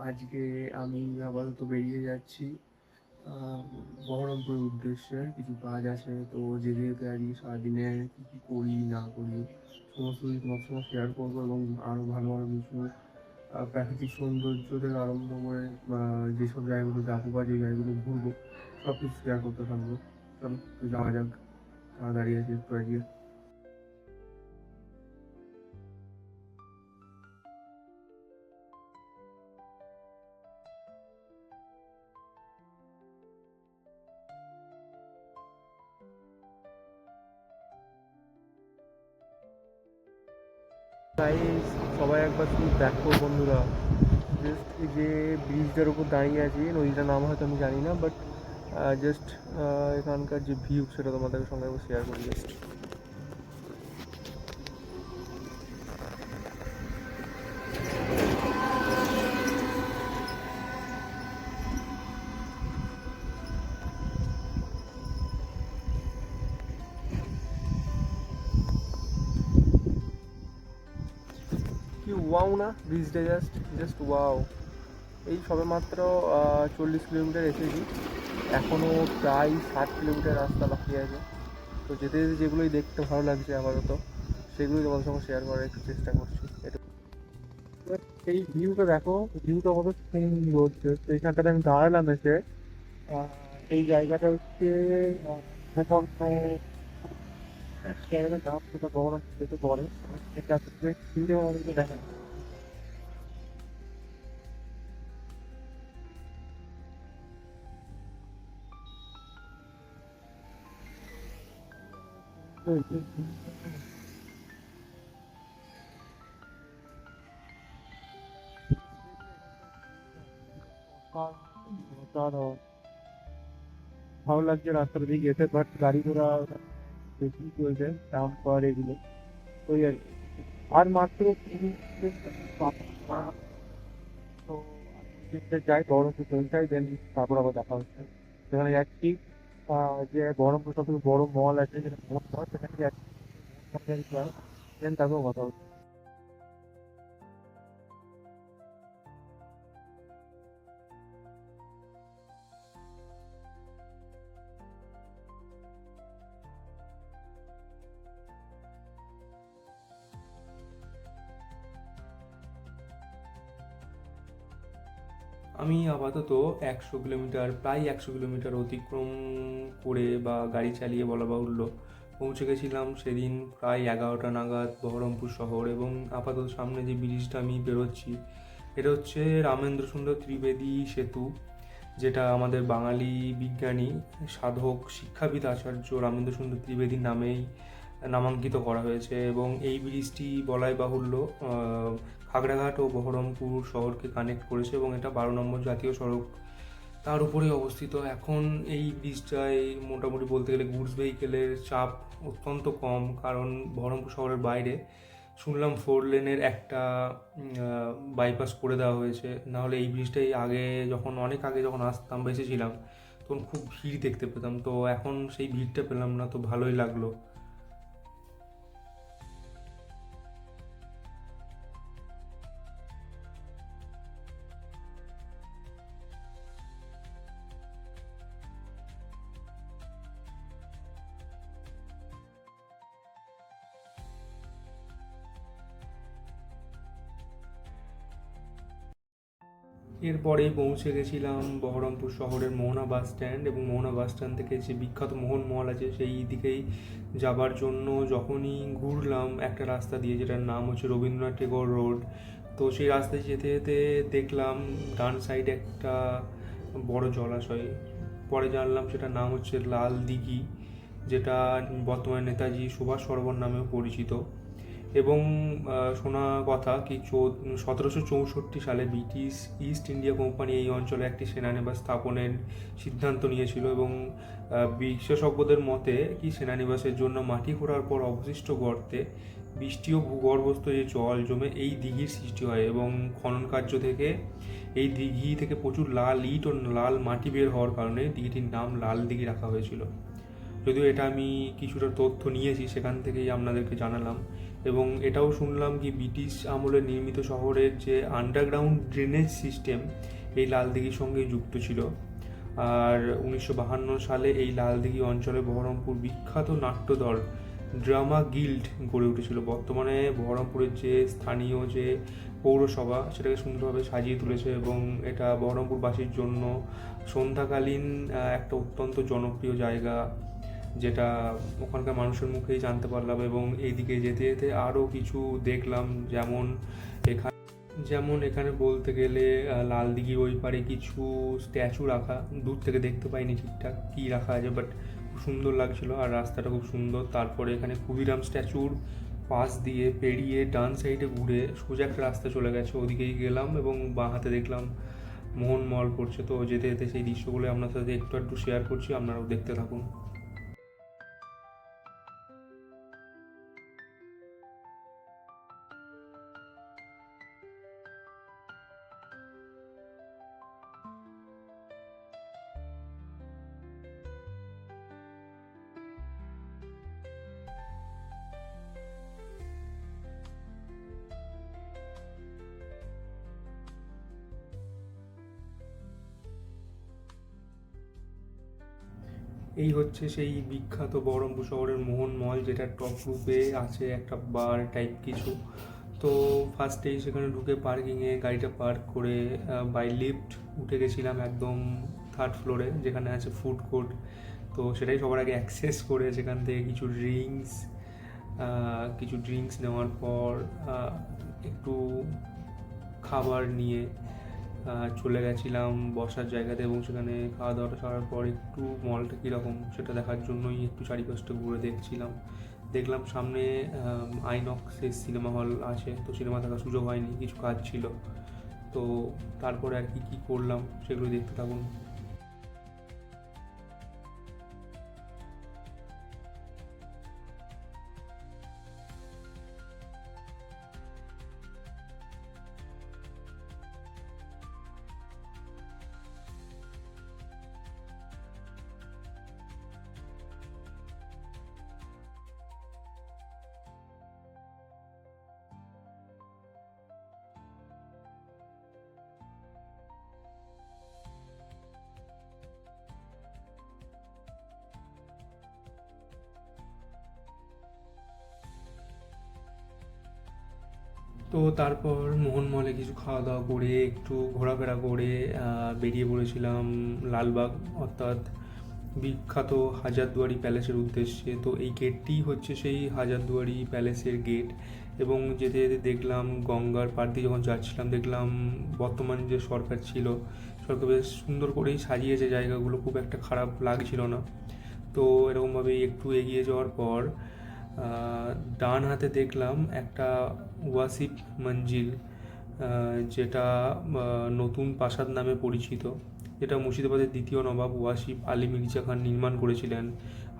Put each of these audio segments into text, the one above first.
আজকে আমি আপাতত বেরিয়ে যাচ্ছি বহরমপুরের উদ্দেশ্যে। কিছু কাজ আছে, তো যেতে যেতে আজকে সারাদিনে কী কী করি না করি সমস্ত কিছু তোমার সঙ্গে শেয়ার করবো, এবং আরও ভালো ভালো কিছু প্রাকৃতিক সৌন্দর্য থেকে আরম্ভ করে যেসব জায়গাগুলো যাবো বা যে জায়গাগুলো ঘুরবো সব কিছু শেয়ার করতে থাকবো। চলো তো যাওয়া যাক। দাঁড়িয়ে আছি একটু আজকে। গাইস, সবাই একবার শুধু দেখো বন্ধুরা, জাস্ট এই যে ব্রিজটার উপর দাঁড়িয়ে আছি, নদীটার নাম হয়তো আমি জানি না, বাট জাস্ট এখানকার যে ভিউ সেটা তোমাদের সঙ্গে শেয়ার করি জাস্ট। কি ওয়াও না ব্রিজটা, জাস্ট জাস্ট ওয়াও। এই সবে মাত্র 40 কিলোমিটার এসেছি, এখনও প্রায় 60 কিলোমিটার রাস্তা বাকি আছে। তো যেতে যেতে যেগুলোই দেখতে ভালো লাগছে আপাতত সেগুলোই তোমাদের সঙ্গে শেয়ার করার একটু চেষ্টা করছি। এটা এই ভিউটা দেখো, ভিউটা কত সুন্দর। তো এইখানটাতে আমি দাঁড়ালাম এসে। আহ, এই জায়গাটা হচ্ছে জায়গাটার নাম সেটা গভর্নমেন্ট যেতে পড়ে, এটা হচ্ছে ভিডিও আমাদেরকে দেখা অসাধারণ। ভালো লাগছে রাস্তার দিকে যেতে, বাট গাড়ি ঘোড়া বেশি চলছে, ডাউন পাওয়ার এগুলো ওই আর কি। আর মাত্র 30 মিনিট তো যাই বহরমপুর পৌঁছাই, দেন তারপর আবার দেখা হচ্ছে। সেখানে যাচ্ছি যে বহরমপুর সব থেকে বড় মল আছে, যেটা মল মল, সেখানে যাচ্ছি। দেন তারপর কথা হচ্ছে। আমি আপাতত 100 কিলোমিটার, প্রায় 100 কিলোমিটার অতিক্রম করে বা গাড়ি চালিয়ে বলা বাহুল্য পৌঁছে গেছিলাম সেদিন প্রায় 11টা নাগাদ বহরমপুর শহর। এবং আপাতত সামনে যে ব্রিজটা আমি বেরোচ্ছি, এটা হচ্ছে রামেন্দ্র সুন্দর ত্রিবেদী সেতু, যেটা আমাদের বাঙালি বিজ্ঞানী, সাধক, শিক্ষাবিদ আচার্য রামেন্দ্র সুন্দর ত্রিবেদীর নামেই নামাঙ্কিত করা হয়েছে। এবং এই ব্রিজটি বলাই বাহুল্য খাগড়াঘাট ও বহরমপুর শহরকে কানেক্ট করেছে, এবং এটা 12 নম্বর জাতীয় সড়ক, তার উপরে অবস্থিত। এখন এই ব্রিজটায় মোটামুটি বলতে গেলে গুডস ভেহিকেলের চাপ অত্যন্ত কম, কারণ বহরমপুর শহরের বাইরে শুনলাম 4 লেনের একটা বাইপাস করে দেওয়া হয়েছে। নাহলে এই ব্রিজটাই আগে, যখন অনেক আগে যখন আসতাম বা এসেছিলাম, তখন খুব ভিড় দেখতে পেতাম। তো এখন সেই ভিড়টা পেলাম না, তো ভালোই লাগলো। এরপরেই পৌঁছে গেছিলাম বহরমপুর শহরের মোহনা বাস স্ট্যান্ড, এবং মোহনা বাস স্ট্যান্ড থেকে যে বিখ্যাত মোহন মহল আছে সেই দিকেই যাবার জন্য যখনই ঘুরলাম একটা রাস্তা দিয়ে, যেটার নাম হচ্ছে রবীন্দ্রনাথ টেগোর রোড। তো সেই রাস্তায় যেতে যেতে দেখলাম ডান সাইডে একটা বড় জলাশয়। পরে জানলাম সেটার নাম হচ্ছে লাল দিঘি, যেটা বর্তমানে নেতাজি সুভাষ সরোবর নামেও পরিচিত। এবং শোনা কথা কি 1764 সালে ব্রিটিশ ইস্ট ইন্ডিয়া কোম্পানি এই অঞ্চলে একটি সেনানিবাস স্থাপনের সিদ্ধান্ত নিয়েছিল। এবং বিশেষজ্ঞদের মতে কি সেনানিবাসের জন্য মাটি খোঁড়ার পর অবশিষ্ট গর্তে বৃষ্টি ও ভূগর্ভস্থ যে জল জমে এই দিঘির সৃষ্টি হয়, এবং খনন কার্য থেকে এই দিঘি থেকে প্রচুর লাল ইট ও লাল মাটি বের হওয়ার কারণে দিঘিটির নাম লাল দিঘি রাখা হয়েছিল। যদিও এটা আমি কিছুটা তথ্য নিয়েছি, সেখান থেকেই আপনাদেরকে জানালাম। এবং এটাও শুনলাম কি ব্রিটিশ আমলে নির্মিত শহরের যে আন্ডারগ্রাউন্ড ড্রেনেজ সিস্টেম এই লালদিঘির সঙ্গে যুক্ত ছিল। আর 1952 সালে এই লালদিঘি অঞ্চলে বহরমপুর বিখ্যাত নাট্যদল ড্রামা গিল্ড গড়ে উঠেছিল। বর্তমানে বহরমপুরের যে স্থানীয় যে পৌরসভা সেটাকে সুন্দরভাবে সাজিয়ে তুলেছে এবং এটা বহরমপুরবাসীর জন্য সন্ধ্যাকালীন একটা অত্যন্ত জনপ্রিয় জায়গা, যেটা ওখানকার মানুষের মুখেই জানতে পারলাম। এবং এইদিকে যেতে যেতে আরও কিছু দেখলাম, যেমন এখানে বলতে গেলে লালদিঘির ওই পারে কিছু স্ট্যাচু রাখা, দূর থেকে দেখতে পাইনি ঠিকঠাক কী রাখা আছে, বাট খুব সুন্দর লাগছিল আর রাস্তাটা খুব সুন্দর। তারপরে এখানে ক্ষুদিরাম স্ট্যাচুর পাশ দিয়ে পেরিয়ে ডান সাইডে ঘুরে সোজা একটা রাস্তা চলে গেছে, ওদিকেই গেলাম এবং বাঁ হাতে দেখলাম মোহন মল পড়ছে। তো যেতে যেতে সেই দৃশ্যগুলো আপনার সাথে একটু একটু শেয়ার করছি, আপনারাও দেখতে থাকুন। এই হচ্ছে সেই বিখ্যাত বহরমপুর শহরের মোহন মল, যেটা টপ রুপে আছে একটা বার টাইপ কিছু। তো ফার্স্টেই সেখানে ঢুকে পার্কিংয়ে গাড়িটা পার্ক করে বাই লিফট উঠে গেছিলাম একদম 3rd ফ্লোরে, যেখানে আছে ফুড কোর্ট। তো সেটাই সবার আগে অ্যাক্সেস করে সেখান থেকে কিছু ড্রিঙ্কস নেওয়ার পর একটু খাবার নিয়ে চলে গেছিলাম বসার জায়গাতে এবং সেখানে খাওয়া দাওয়াটা সারার পর একটু মলটা কীরকম সেটা দেখার জন্যই একটু চারিপাশটা ঘুরে দেখলাম সামনে আইনক্সের সিনেমা হল আছে, তো সিনেমা দেখার সুযোগ হয়নি, কিছু কাজ ছিল। তো তারপরে আর কি করলাম সেগুলো দেখতে থাকুন। তো তারপর মোহন মলে কিছু খাওয়া দাওয়া করে একটু ঘোরাফেরা করে বেরিয়ে পড়েছিলাম লালবাগ, অর্থাৎ বিখ্যাত হাজারদুয়ারি প্যালেসের উদ্দেশ্যে। তো এই গেটটি হচ্ছে সেই হাজারদুয়ারি প্যালেসের গেট। এবং যেতে যেতে দেখলাম গঙ্গার পাড় দিয়ে যখন যাচ্ছিলাম দেখলাম বর্তমান যে সরকার ছিল, সরকার বেশ সুন্দর করেই সাজিয়েছে জায়গাগুলো, খুব একটা খারাপ লাগছিল না। তো এরকমভাবেই একটু এগিয়ে যাওয়ার পর ডান হাতে দেখলাম একটা ওয়াসিফ মঞ্জিল, যেটা নতুন প্রাসাদ নামে পরিচিত, যেটা মুর্শিদাবাদের দ্বিতীয় নবাব ওয়াসিফ আলী মির্জা খান নির্মাণ করেছিলেন।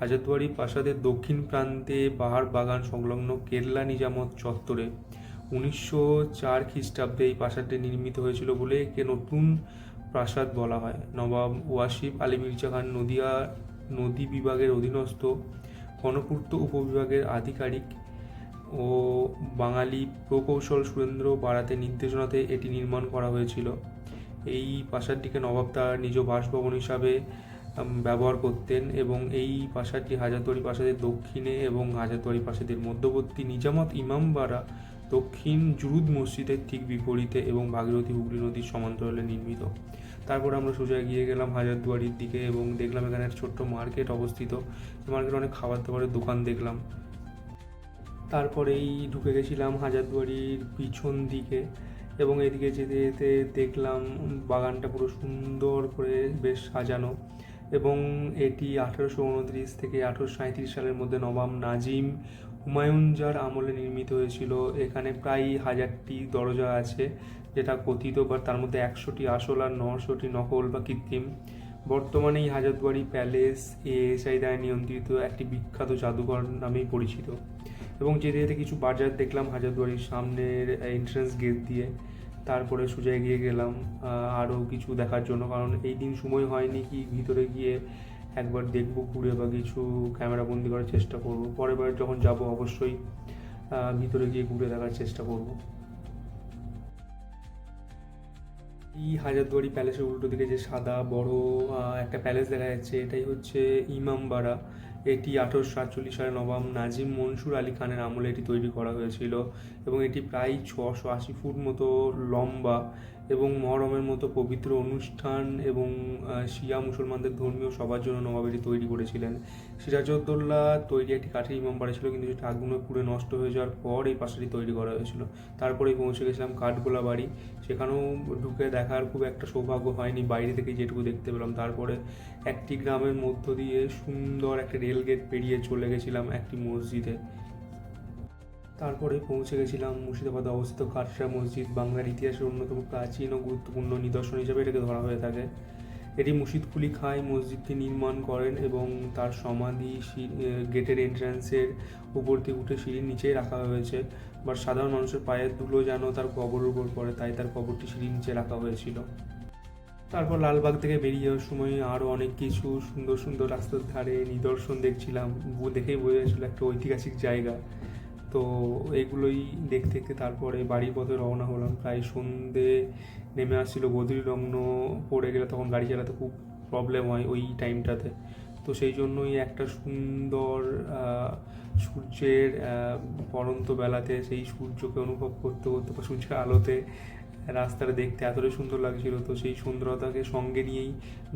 হাজারদুয়ারি প্রাসাদের দক্ষিণ প্রান্তে পাহাড় বাগান সংলগ্ন কেরলা নিজামত চত্বরে 1904 খ্রিস্টাব্দে এই প্রাসাদটি নির্মিত হয়েছিল বলে একে নতুন প্রাসাদ বলা হয়। নবাব ওয়াসিফ আলী মির্জা খান নদিয়া নদী বিভাগের অধীনস্থ গণপূর্ত উপবিভাগের আধিকারিক ও বাঙালি প্রকৌশল সুরেন্দ্র বারাতের নির্দেশনাতে এটি নির্মাণ করা হয়েছিল। এই প্রাসাদটিকে নবাব তার নিজ বাসভবন হিসাবে ব্যবহার করতেন এবং এই প্রাসাদটি হাজারদুয়ারি প্রাসাদের দক্ষিণে এবং হাজারদুয়ারি প্রাসাদের মধ্যবর্তী নিজামত ইমামবাড়া দক্ষিণ জুরুদ মসজিদের ঠিক বিপরীতে এবং ভাগীরথী হুগলি নদীর সমান্তরালে নির্মিত। তারপর আমরা সোজা গিয়ে গেলাম হাজারদুয়ারির দিকে এবং দেখলাম এখানে একটা ছোট্ট মার্কেট অবস্থিত। মার্কেটে অনেক খাবার দাবারের দোকান দেখলাম। তারপরেই ঢুকে গেছিলাম হাজারদুয়ারির পিছন দিকে এবং এদিকে যেতে যেতে দেখলাম বাগানটা পুরো সুন্দর করে বেশ সাজানো। এবং এটি 1829 থেকে 1837 সালের মধ্যে নবাব নাজিম হুমায়ুনজার আমলে নির্মিত হয়েছিল। এখানে প্রায় 1000টি দরজা আছে, যেটা কথিত, বা তার মধ্যে 100টি আসল আর 900টি নকল বা কৃত্রিম। বর্তমানে এই হাজারদুয়ারি প্যালেস এএসআই দ্বারা নিয়ন্ত্রিত একটি বিখ্যাত জাদুঘর নামেই পরিচিত। এবং যেতে যেতে কিছু বাজার দেখলাম হাজারদুয়ারির সামনের এন্ট্রান্স গেট দিয়ে। তারপরে সোজা এগিয়ে গেলাম আরও কিছু দেখার জন্য, কারণ এই দিন সময় হয়নি কি ভিতরে গিয়ে একবার দেখবো ঘুরে বা কিছু ক্যামেরা বন্দি করার চেষ্টা করবো। পরের বার যখন যাব অবশ্যই ভিতরে গিয়ে ঘুরে দেখার চেষ্টা করব। এই হাজারদুয়ারি প্যালেসের উল্টো দিকে যে সাদা বড় একটা প্যালেস দেখা যাচ্ছে, এটাই হচ্ছে ইমামবাড়া। এটি 1847 সালে নবাব নাজিম মনসুর আলী খানের আমলে এটি তৈরি করা হয়েছিল এবং এটি প্রায় 680 ফুট মতো লম্বা এবং মহরমের মতো পবিত্র অনুষ্ঠান এবং শিয়া মুসলমানদের ধর্মীয় সবার জন্য নবাব এটি তৈরি করেছিলেন। সিরাজউদ্দৌলা তৈরি একটি কাঠের ইমামবাড়া ছিল, কিন্তু সেটা আগুনে পুড়ে নষ্ট হয়ে যাওয়ার পর এই পাশাটি তৈরি করা হয়েছিল। তারপরেই পৌঁছে গেছিলাম কাঠগোলা বাড়ি। সেখানেও ঢুকে দেখার খুব একটা সৌভাগ্য হয়নি, বাইরে থেকে যেটুকু দেখতে পেলাম। তারপরে একটি গ্রামের মধ্য দিয়ে সুন্দর একটা রেল গেট পেরিয়ে চলে গেছিলাম একটি মসজিদে। তারপরে পৌঁছে গেছিলাম মুর্শিদাবাদে অবস্থিত কাটরা মসজিদ। বাংলার ইতিহাসের অন্যতম প্রাচীন ও গুরুত্বপূর্ণ নিদর্শন হিসেবে এটাকে ধরা হয়ে থাকে। এটি মুর্শিদ কুলি খাঁ মসজিদটি নির্মাণ করেন এবং তার সমাধি গেটের এন্ট্রান্সের উপর থেকে উঠে সিঁড়ির নিচেই রাখা হয়েছে। বাট সাধারণ মানুষের পায়ের ধুলো যেন তার কবরের উপর পড়ে, তাই তার কবরটি সিঁড়ির নিচে রাখা হয়েছিল। তারপর লালবাগ থেকে বেরিয়ে যাওয়ার সময় আরও অনেক কিছু সুন্দর সুন্দর রাস্তার ধারে নিদর্শন দেখছিলাম। দেখেই বোঝা যাচ্ছিল একটা ঐতিহাসিক জায়গা। তো এগুলোই দেখতে দেখতে তারপরে বাড়ির পথে রওনা হলাম। প্রায় সন্ধে নেমে আসছিল, বদলি লগ্ন পড়ে গেলে তখন গাড়ি চালাতে খুব প্রবলেম হয় ওই টাইমটাতে। তো সেই জন্যই একটা সুন্দর সূর্যের পড়ন্ত বেলাতে সেই সূর্যকে অনুভব করতে করতে বা সূর্যের আলোতে রাস্তাটা দেখতে এতটাই সুন্দর লাগছিল। তো সেই সুন্দরতাকে সঙ্গে নিয়েই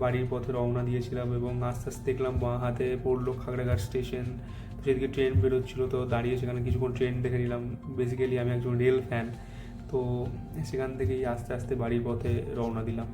বাড়ির পথে রওনা দিয়েছিলাম এবং আস্তে আস্তে দেখলাম বাঁ হাতে পড়লো খাগড়াঘাট স্টেশন। তো সেদিকে ট্রেন বেরোচ্ছিলো, তো দাঁড়িয়ে সেখানে কিছুক্ষণ ট্রেন দেখে নিলাম। বেসিক্যালি আমি একজন রেল ফ্যান, তো সেখান থেকেই আস্তে আস্তে বাড়ির পথে রওনা দিলাম।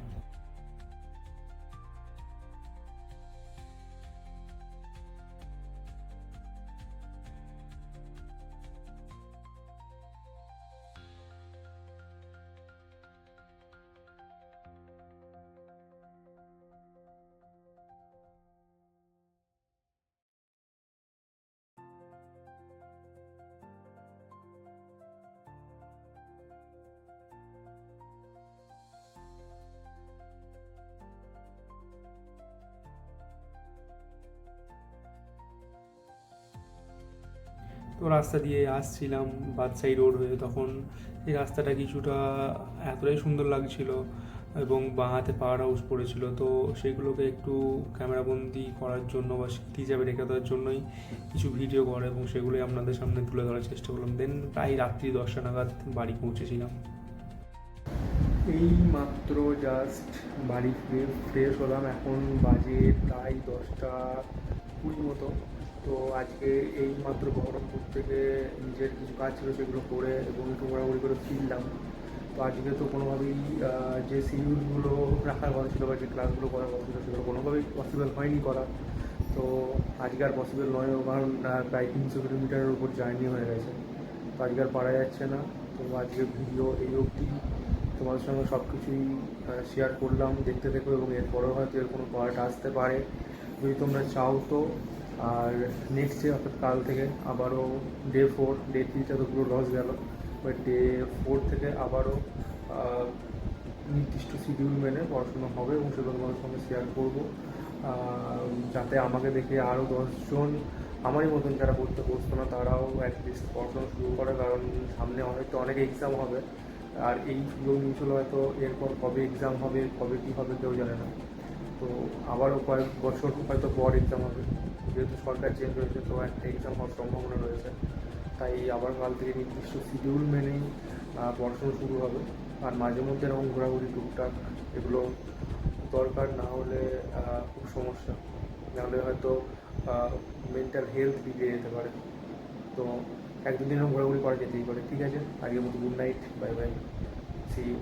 তো রাস্তা দিয়ে আসছিলাম বাদশাহী রোড হয়ে, তখন এই রাস্তাটা কিছুটা এতটাই সুন্দর লাগছিল এবং বাঁ হাতে পাওয়ার হাউস পড়েছিল। তো সেগুলোকে একটু ক্যামেরাবন্দি করার জন্য বা স্মৃতি হিসাবে রেখে দেওয়ার জন্যই কিছু ভিডিও করা এবং সেগুলোই আপনাদের সামনে তুলে ধরার চেষ্টা করলাম। দেন প্রায় রাত্রি 10টা নাগাদ বাড়ি পৌঁছেছিলাম। এই মাত্র জাস্ট বাড়ি ফ্রেশ হলাম। এখন বাজে প্রায় 10টা 20 মতো। তো আজকে এই মাত্র বহরমপুর থেকে নিজের কিছু কাজ ছিল সেগুলো করে এবং একটু ঘোরাঘুরি করে ফিরলাম। তো আজকে তো কোনোভাবেই যে শিডিউলগুলো রাখার কথা ছিল বা যে ক্লাসগুলো করার কথা ছিল সেগুলো কোনোভাবেই পসিবল হয়নি করা। তো আজকে আর পসিবল নয়ও, কারণ প্রায় 300 কিলোমিটারের উপর জার্নি হয়ে গেছে। তো আজকে আর পারা যাচ্ছে না। তো আজকের ভিডিও এই অবধি, তোমাদের সঙ্গে সব কিছুই শেয়ার করলাম। দেখতে থেকো এবং এরপরেও হয়তো এর কোনো পার্ট আসতে পারে যদি তোমরা চাও তো। আর নেক্সট ডে অর্থাৎ কাল থেকে আবারও ডে 4, ডে 3টা তো পুরো লস গেল, বাট ডে 4 থেকে আবারও নির্দিষ্ট শিডিউল মেনে পড়াশুনো হবে এবং সেগুলো তোমাদের সঙ্গে শেয়ার করবো, যাতে আমাকে দেখে আরও 10জন আমারই মতন যারা পড়তে বসতো না তারাও অ্যাটলিস্ট পড়াশোনা শুরু করে। কারণ সামনে হয়তো অনেক এক্সাম হবে, আর এই সুযোগ নিয়েছিল হয়তো এরপর কবে এক্সাম হবে কবে কী হবে কেউ জানে না। তো আবারও কয়েক বছর হয়তো পর এক্সাম হবে, যেহেতু সরকার চেঞ্জ হয়েছে তো একটা এক্সাম হওয়ার সম্ভাবনা রয়েছে। তাই আবার কাল থেকে নির্দিষ্ট শিডিউল মেনেই পড়াশোনা শুরু হবে। আর মাঝে মধ্যে এরকম ঘোরাঘুরি টুকটাক এগুলো দরকার, না হলে খুব সমস্যা, নাহলে হয়তো মেন্টাল হেলথ বিগড়ে যেতে পারে। তো এক দুদিন এরকম ঘোরাঘুরি করা যেতেই পারে। ঠিক আছে, আজকের মতো good night, bye bye, see you.